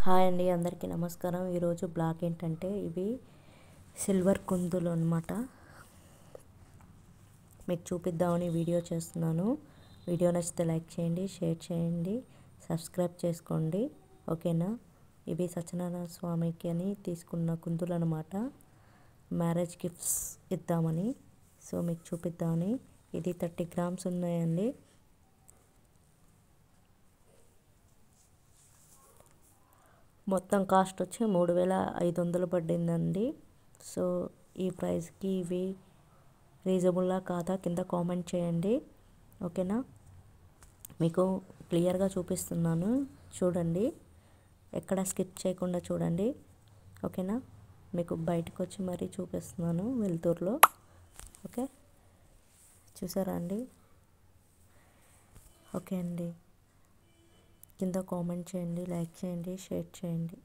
Hi అండి, అందరికీ నమస్కారం. ఈరోజు బ్లాగ్ ఏంటంటే ఇవి సిల్వర్ కుందులు అనమాట. మీకు చూపిద్దామని వీడియో చేస్తున్నాను. వీడియో నచ్చితే లైక్ చేయండి, షేర్ చేయండి, సబ్స్క్రైబ్ చేసుకోండి, ఓకేనా. ఇవి సత్యనారాయణ స్వామికి అని తీసుకున్న కుందులు అనమాట. మ్యారేజ్ గిఫ్ట్స్ ఇద్దామని, సో మీకు చూపిద్దామని. ఇది 30 గ్రామ్స్ ఉన్నాయండి. మొత్తం కాస్ట్ వచ్చి 3500 పడిందండి. సో ఈ ప్రైస్కి ఇవి రీజనబుల్లా కాదా కింద కామెంట్ చేయండి, ఓకేనా. మీకు క్లియర్గా చూపిస్తున్నాను, చూడండి, ఎక్కడ స్కిప్ చేయకుండా చూడండి, ఓకేనా. మీకు బయటకు వచ్చి మరీ చూపిస్తున్నాను వెలుతురులో, ఓకే. చూసారా అండి? ఓకే అండి, కింద కామెంట్ చేయండి, లైక్ చేయండి, షేర్ చేయండి.